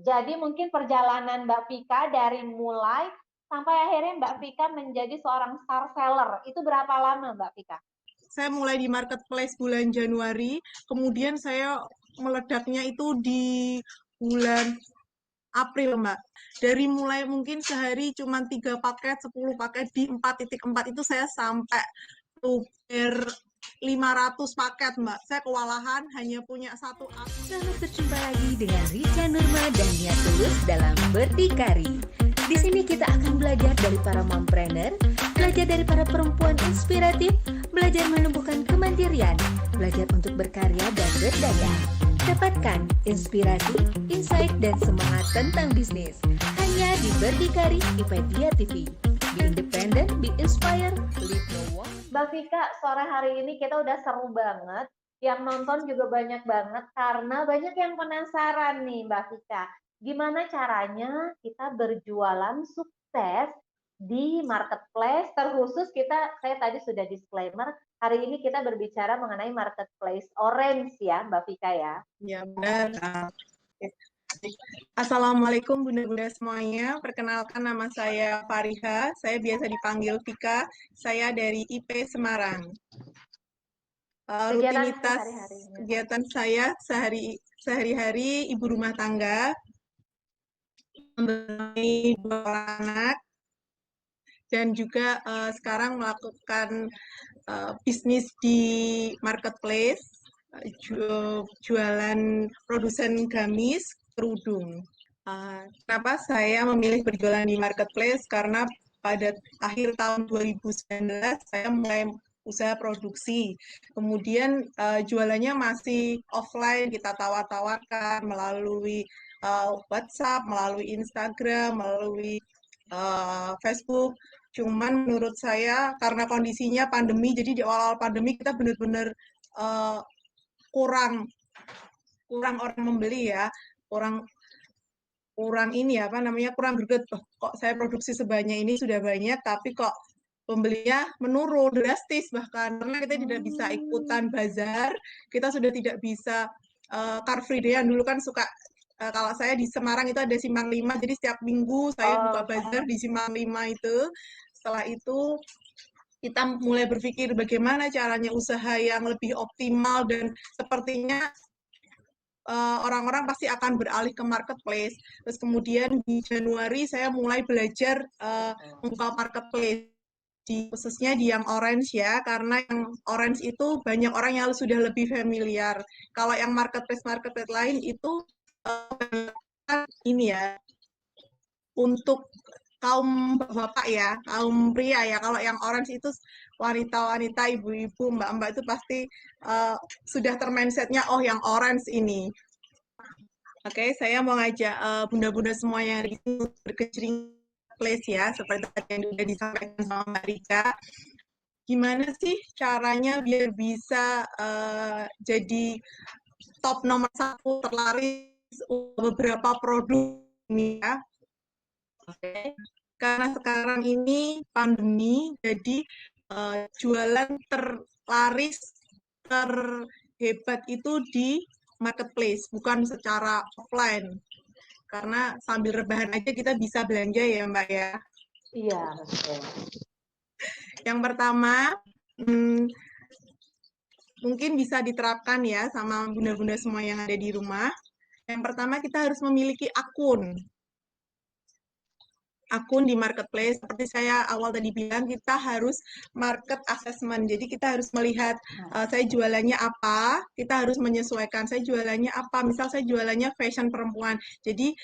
Jadi mungkin perjalanan Mbak Vika dari mulai sampai akhirnya Mbak Vika menjadi seorang star seller, itu berapa lama Mbak Vika? Saya mulai di marketplace bulan Januari, kemudian saya meledaknya itu di bulan April, Mbak. Dari mulai mungkin sehari cuma 3 paket, 10 paket di 4.4 itu saya sampai tuker 500 paket, Mbak. Saya kewalahan hanya punya satu akun. Selamat berjumpa lagi dengan Rica Nurma dan Nia Tulus dalam Berdikari. Di sini kita akan belajar dari para mompreneur, belajar dari para perempuan inspiratif, belajar menumbuhkan kemandirian, belajar untuk berkarya dan berdaya. Dapatkan inspirasi, insight, dan semangat tentang bisnis hanya di Berdikari IPedia TV. Be independent, be inspired, live no one. Mbak Vika, sore hari ini kita udah seru banget. Yang nonton juga banyak banget karena banyak yang penasaran nih Mbak Vika. Gimana caranya kita berjualan sukses di marketplace, terkhusus saya tadi sudah disclaimer, hari ini kita berbicara mengenai marketplace orange ya Mbak Vika ya. Ya, benar. Assalamualaikum bunda-bunda semuanya, perkenalkan nama saya Fariha, saya biasa dipanggil Vika, saya dari IP Semarang. Rutinitas kegiatan saya sehari-hari ibu rumah tangga, mempunyai 2 anak, dan juga sekarang melakukan bisnis di marketplace, jualan produsen gamis, kerudung. Kenapa saya memilih berjualan di marketplace? Karena pada akhir tahun 2019 saya mulai usaha produksi. Kemudian jualannya masih offline, kita tawar-tawarkan melalui WhatsApp, melalui Instagram, melalui Facebook. Cuman menurut saya karena kondisinya pandemi, jadi di awal-awal pandemi kita benar-benar kurang orang membeli ya, kurang ini kurang greget. Kok saya produksi sebanyak ini sudah banyak, tapi kok pembelinya menurun drastis bahkan karena kita tidak bisa ikutan bazar, kita sudah tidak bisa Car Free Day-an dulu kan suka. Kalau saya di Semarang itu ada Simpang 5, jadi setiap minggu saya buka bazar di Simpang 5 itu. Setelah itu kita mulai berpikir bagaimana caranya usaha yang lebih optimal dan sepertinya orang-orang pasti akan beralih ke marketplace. Terus kemudian di Januari saya mulai belajar membuka marketplace, khususnya di yang orange ya, karena yang orange itu banyak orang yang sudah lebih familiar. Kalau yang marketplace lain itu ini ya, untuk kaum bapak ya, kaum pria ya. Kalau yang orange itu wanita-wanita, ibu-ibu, mbak-mbak itu pasti sudah termindsetnya, oh yang orange ini. Oke, saya mau ngajak bunda-bunda semua yang di sini berkecimpung place ya, seperti yang sudah disampaikan sama Mbak Rika. Gimana sih caranya biar bisa jadi top nomor 1 terlaris beberapa produk ini ya? Oke. Karena sekarang ini pandemi, jadi jualan terlaris, terhebat itu di marketplace, bukan secara offline. Karena sambil rebahan aja kita bisa belanja ya Mbak ya. Iya, betul. Yang pertama, mungkin bisa diterapkan ya sama bunda-bunda semua yang ada di rumah. Yang pertama kita harus memiliki akun di marketplace. Seperti saya awal tadi bilang, kita harus market assessment. Jadi kita harus melihat saya jualannya apa, kita harus menyesuaikan saya jualannya apa. Misal saya jualannya fashion perempuan. Jadi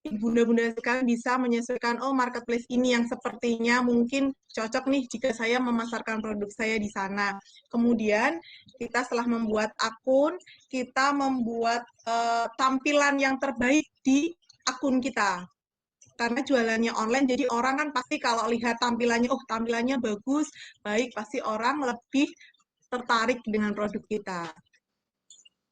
bunda-bunda sekalian bisa menyesuaikan, oh marketplace ini yang sepertinya mungkin cocok nih jika saya memasarkan produk saya di sana. Kemudian kita setelah membuat akun, kita membuat tampilan yang terbaik di akun kita. Karena jualannya online, jadi orang kan pasti kalau lihat tampilannya, oh tampilannya bagus, baik, pasti orang lebih tertarik dengan produk kita.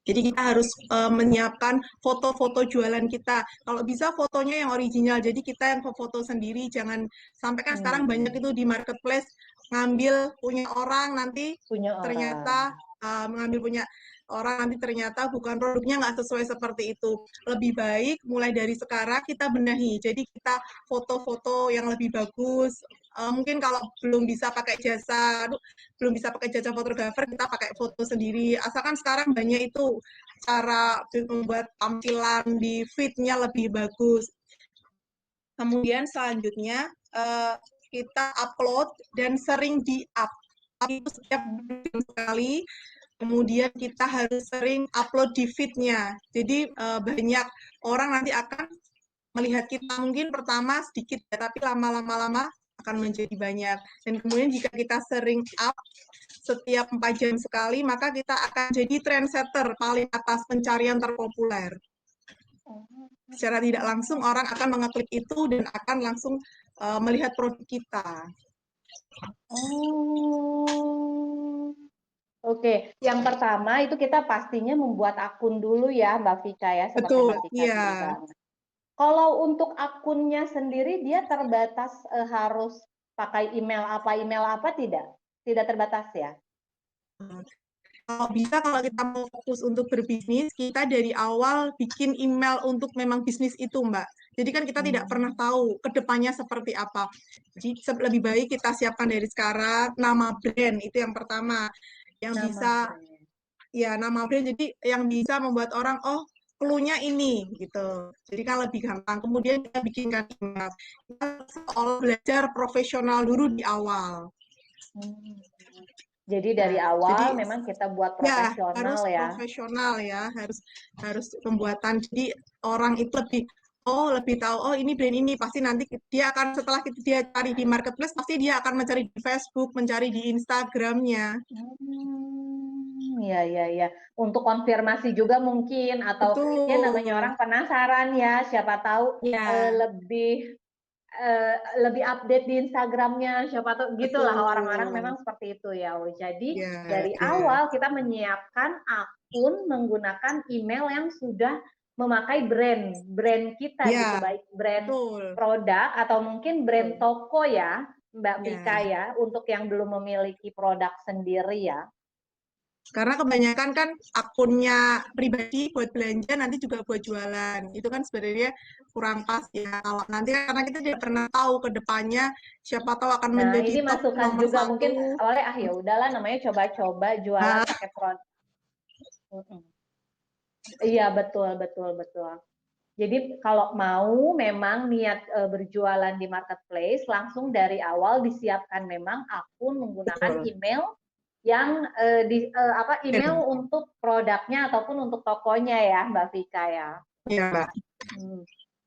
Jadi kita harus menyiapkan foto-foto jualan kita. Kalau bisa fotonya yang original, jadi kita yang foto sendiri, jangan sampai kan sekarang banyak itu di marketplace ngambil punya orang, nanti ternyata mengambil punya orang nanti ternyata bukan produknya nggak sesuai seperti itu. Lebih baik mulai dari sekarang kita benahi. Jadi kita foto-foto yang lebih bagus. Mungkin kalau belum bisa pakai jasa fotografer, kita pakai foto sendiri. Asalkan sekarang banyak itu cara membuat tampilan di feed-nya lebih bagus. Kemudian selanjutnya kita upload dan sering di-up. Itu setiap bulan sekali. Kemudian kita harus sering upload di feed-nya. Jadi banyak orang nanti akan melihat kita mungkin pertama sedikit ya, tapi lama-lama akan menjadi banyak. Dan kemudian jika kita sering up setiap 4 jam sekali, maka kita akan jadi trendsetter paling atas pencarian terpopuler. Secara tidak langsung orang akan mengeklik itu dan akan langsung melihat produk kita. Oke, yang pertama itu kita pastinya membuat akun dulu ya, Mbak Vika ya, seperti Betul, Mbak Vika iya. bilang. Kalau untuk akunnya sendiri dia terbatas harus pakai email apa tidak? Tidak terbatas ya? Kalau bisa, kalau kita mau fokus untuk berbisnis, kita dari awal bikin email untuk memang bisnis itu, Mbak. Jadi kan kita tidak pernah tahu ke depannya seperti apa. Jadi lebih baik kita siapkan dari sekarang nama brand, itu yang pertama. Yang bisa, ya nama brand, jadi yang bisa membuat orang, oh clue-nya ini, gitu. Jadi kan lebih gampang. Kemudian kita bikinkan email. Kita seolah belajar profesional dulu di awal. Jadi dari awal jadi, memang kita buat profesional harus ya. Profesional ya, harus pembuatan. Jadi orang itu lebih tahu, oh ini brand ini, pasti nanti dia akan setelah dia cari di marketplace, pasti dia akan mencari di Facebook, mencari di Instagramnya. Iya. Untuk konfirmasi juga mungkin, atau Betul. ya namanya orang penasaran ya, siapa tahu lebih update di Instagramnya, siapa tahu gitulah orang-orang memang seperti itu ya. Jadi dari awal kita menyiapkan akun menggunakan email yang sudah memakai brand kita gitu, baik brand produk atau mungkin brand toko ya, Mbak Vika ya, untuk yang belum memiliki produk sendiri ya. Karena kebanyakan kan akunnya pribadi buat belanja, nanti juga buat jualan. Itu kan sebenarnya kurang pas ya. Kalau nanti karena kita tidak pernah tahu ke depannya, siapa tahu akan menjadi ini top masukan nomor juga 1. Mungkin awalnya ya udahlah namanya coba-coba jualan pakai produk. Iya betul. Jadi kalau mau memang niat berjualan di marketplace, langsung dari awal disiapkan memang akun menggunakan email yang email untuk produknya ataupun untuk tokonya ya, Mbak Vika ya. Iya, Mbak.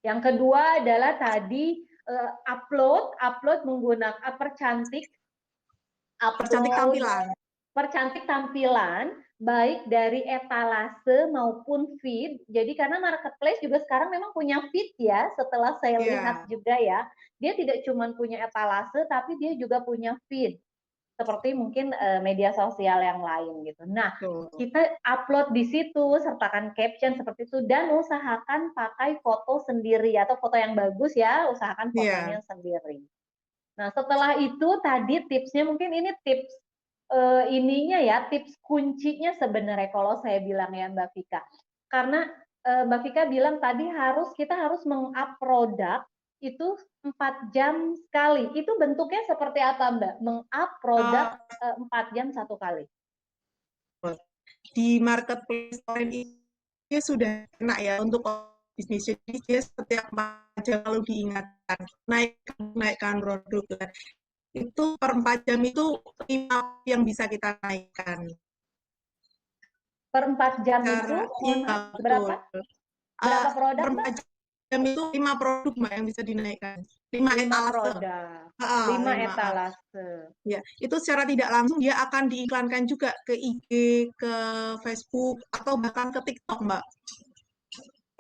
Yang kedua adalah tadi upload menggunakan percantik tampilan baik dari etalase maupun feed. Jadi karena marketplace juga sekarang memang punya feed ya, setelah saya lihat juga ya. Dia tidak cuma punya etalase tapi dia juga punya feed. Seperti mungkin media sosial yang lain gitu. Nah, kita upload di situ, sertakan caption seperti itu, dan usahakan pakai foto sendiri atau foto yang bagus ya, usahakan fotonya sendiri. Nah, setelah itu tadi tipsnya, mungkin ini tips tips kuncinya sebenarnya kalau saya bilang ya Mbak Vika. Karena Mbak Vika bilang tadi kita harus meng-up produk itu 4 jam sekali. Itu bentuknya seperti apa, Mbak? Meng-up produk 4 jam satu kali. Di marketplace ini dia sudah kena ya untuk bisnis. Jadi dia setiap 4 jam lalu diingatkan naikkan produk. Itu per 4 jam itu 5 yang bisa kita naikkan. Per 4 jam itu berapa? Berapa produk, Mbak? Itu 5 produk Mbak yang bisa dinaikkan. 5 etalase. 5 etalase. Ya, itu secara tidak langsung dia akan diiklankan juga ke IG, ke Facebook, atau bahkan ke TikTok, Mbak.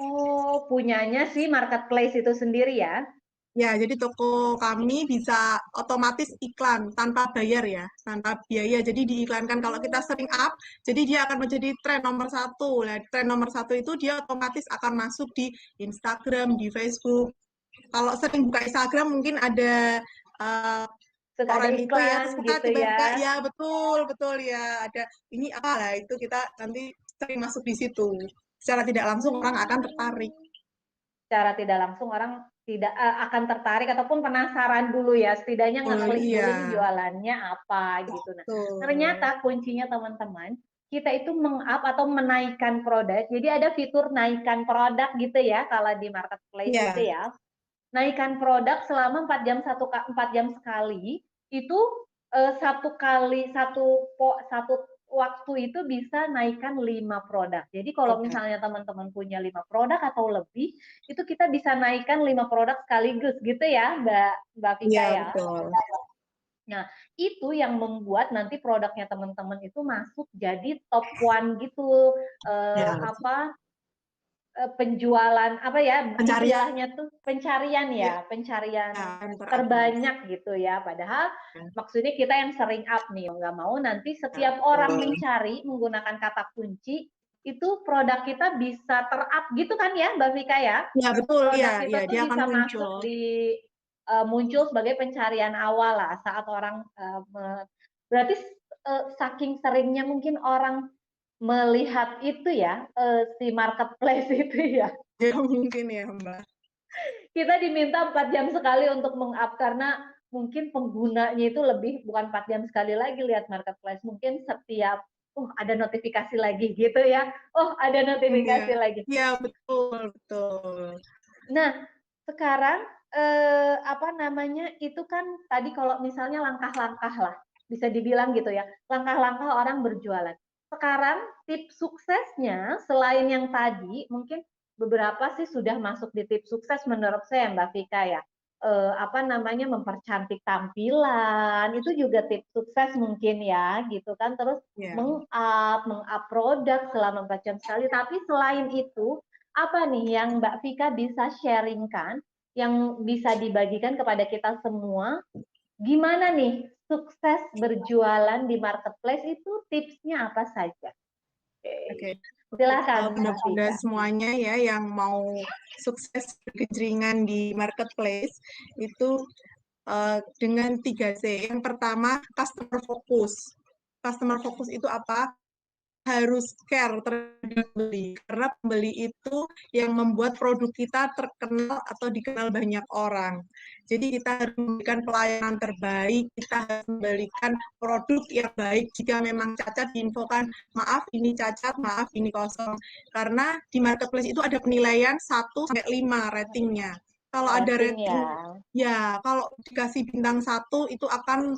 Oh, punyanya sih marketplace itu sendiri ya? Ya, jadi toko kami bisa otomatis iklan tanpa bayar ya, tanpa biaya. Jadi diiklankan kalau kita sering up, jadi dia akan menjadi tren nomor 1. Nah, tren nomor 1 itu dia otomatis akan masuk di Instagram, di Facebook. Kalau sering buka Instagram mungkin ada orang itu ya, terus kita gitu ya. Ya betul ya, ada ini apa lah itu kita nanti sering masuk di situ. Secara tidak langsung orang akan tertarik. Secara tidak langsung orang tidak akan tertarik ataupun penasaran dulu ya, setidaknya ngeklik dulu Iya. ini jualannya apa gitu. Nah, Betul. ternyata kuncinya teman-teman, kita itu meng-up atau menaikkan produk. Jadi ada fitur naikkan produk gitu ya kalau di marketplace Iya. itu ya. Naikkan produk selama 4 jam sekali, itu satu waktu itu bisa naikkan 5 produk. Jadi kalau misalnya teman-teman punya 5 produk atau lebih, itu kita bisa naikkan 5 produk sekaligus gitu ya, Mbak Vika Iya, ya. betul. Nah, itu yang membuat nanti produknya teman-teman itu masuk jadi top one gitu. Ya. Penjualan apa ya, Pencarian. istilahnya tuh pencarian ya, pencarian terbanyak gitu ya. Padahal maksudnya kita yang sering up nih, nggak mau nanti setiap orang mencari menggunakan kata kunci itu produk kita bisa ter-up gitu kan ya, Mbak Vika ya? Ya betul, Produk ya, kita tuh dia bisa akan masuk di muncul sebagai pencarian awal lah saat orang berarti saking seringnya mungkin orang melihat itu ya, si marketplace itu ya. Ya mungkin ya, Mbak. Kita diminta 4 jam sekali untuk meng-up karena mungkin penggunanya itu lebih bukan 4 jam sekali lagi lihat marketplace. Mungkin setiap ada notifikasi lagi gitu ya. Oh, ada notifikasi lagi. Iya, betul, betul. Nah, sekarang itu kan tadi kalau misalnya langkah-langkah lah, bisa dibilang gitu ya, langkah-langkah orang berjualan. Sekarang tips suksesnya selain yang tadi, mungkin beberapa sih sudah masuk di tips sukses menurut saya Mbak Vika ya. Mempercantik tampilan, itu juga tips sukses mungkin ya, gitu kan. Terus meng-up produk selama 4 jam sekali. Tapi selain itu, apa nih yang Mbak Vika bisa sharingkan, yang bisa dibagikan kepada kita semua, gimana nih sukses berjualan di marketplace itu tipsnya apa saja? Oke. Silakan Mbak Bunda Vika. semuanya ya yang mau sukses berkecimpung di marketplace itu dengan 3C. Yang pertama, customer focus. Customer focus itu apa? Harus care terhadap pembeli, karena pembeli itu yang membuat produk kita terkenal atau dikenal banyak orang. Jadi kita harus memberikan pelayanan terbaik, kita harus memberikan produk yang baik. Jika memang cacat, diinfokan, maaf ini cacat, maaf ini kosong. Karena di marketplace itu ada penilaian 1-5 ratingnya. Kalau ada rating, kalau dikasih bintang 1 itu akan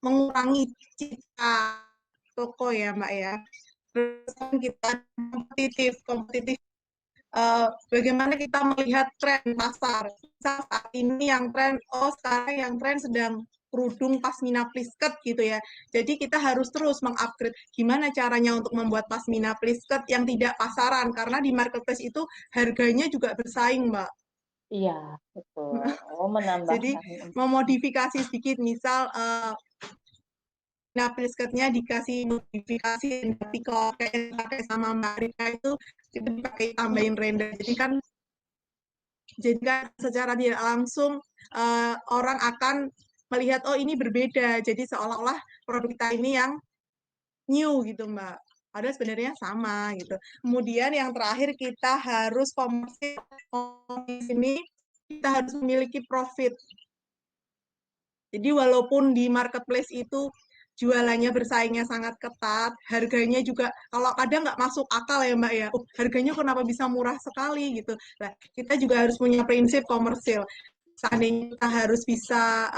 mengurangi cita toko ya Mbak ya. Terus kita kompetitif. Bagaimana kita melihat tren pasar. Saat ini yang tren, sekarang yang tren sedang kerudung pasmina please cut gitu ya. Jadi kita harus terus mengupgrade gimana caranya untuk membuat pasmina please cut yang tidak pasaran, karena di marketplace itu harganya juga bersaing Mbak. Iya, betul. Menambah. Jadi memodifikasi sedikit, misal please cut-nya dikasih modifikasi yang pakai sama Mbak Rika itu dipakai tambahin render. Jadi kan secara tidak langsung orang akan melihat ini berbeda. Jadi seolah-olah produk kita ini yang new gitu Mbak. Padahal sebenarnya sama gitu. Kemudian yang terakhir kita harus komersil. Di sini kita harus memiliki profit. Jadi walaupun di marketplace itu jualannya bersaingnya sangat ketat, harganya juga kalau kadang nggak masuk akal ya Mbak ya, harganya kenapa bisa murah sekali gitu. Nah, kita juga harus punya prinsip komersil. Seandainya kita harus bisa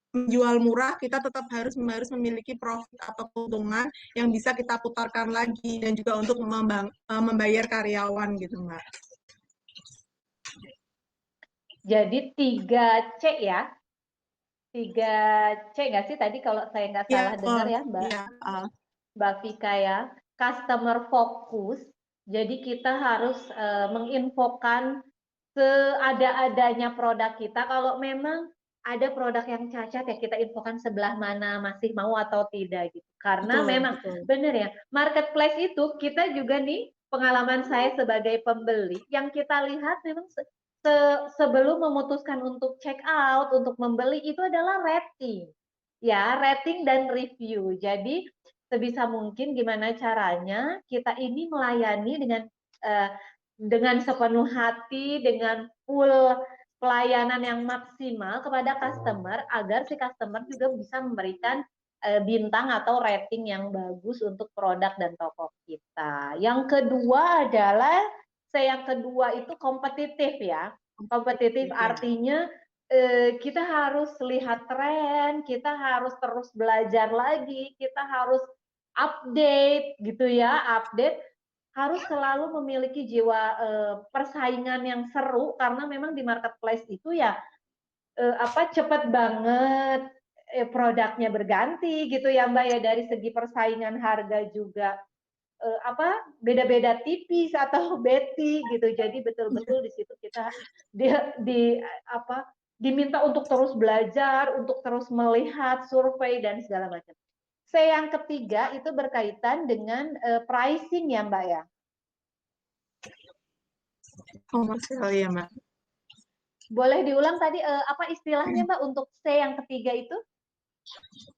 menjual murah, kita tetap harus memiliki profit atau keuntungan yang bisa kita putarkan lagi, dan juga untuk membayar karyawan gitu Mbak. Jadi 3C ya? 3C nggak sih tadi kalau saya nggak salah dengar ya Mbak Vika ya, customer focus. Jadi kita harus menginfokan seada-adanya produk kita. Kalau memang ada produk yang cacat ya kita infokan sebelah mana, masih mau atau tidak gitu. Karena memang benar ya, marketplace itu kita juga nih, pengalaman saya sebagai pembeli, yang kita lihat memang sebelum memutuskan untuk check out, untuk membeli itu adalah rating. Ya, rating dan review. Jadi sebisa mungkin gimana caranya kita ini melayani dengan sepenuh hati, dengan full pelayanan yang maksimal kepada customer agar si customer juga bisa memberikan bintang atau rating yang bagus untuk produk dan toko kita. Yang kedua adalah yang kedua itu kompetitif ya. Kompetitif artinya kita harus lihat tren, kita harus terus belajar lagi, kita harus update gitu ya, update harus selalu memiliki jiwa persaingan yang seru karena memang di marketplace itu ya cepat banget produknya berganti gitu ya Mbak ya, dari segi persaingan harga juga beda-beda tipis atau beti gitu. Jadi betul-betul di situ kita diminta untuk terus belajar, untuk terus melihat survei dan segala macam. Yang ketiga itu berkaitan dengan pricing ya Mbak ya. Komersial ya Mbak. Boleh diulang tadi apa istilahnya Mbak untuk C yang ketiga itu?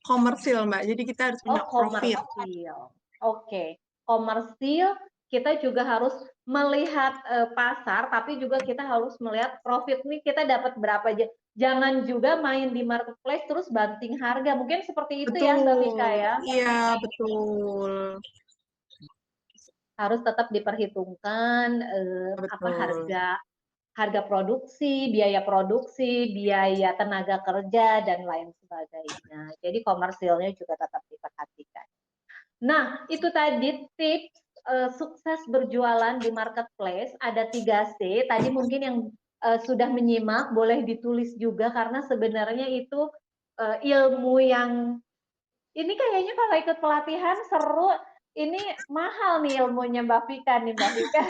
Komersil Mbak, jadi kita harus punya profit. Komersil. Oke, komersil kita juga harus melihat pasar, tapi juga kita harus melihat profit nih kita dapat berapa aja. Jangan juga main di marketplace terus banting harga. Mungkin seperti itu ya Mbak Mika ya. Iya, betul. Harus tetap diperhitungkan harga produksi, biaya tenaga kerja dan lain sebagainya. Jadi komersilnya juga tetap diperhatikan. Nah, itu tadi tips sukses berjualan di marketplace, ada 3C. Tadi mungkin yang sudah menyimak boleh ditulis juga karena sebenarnya itu ilmu yang ini kayaknya kalau ikut pelatihan seru. Ini mahal nih ilmunya Mbak Vika nih Mbak Vika.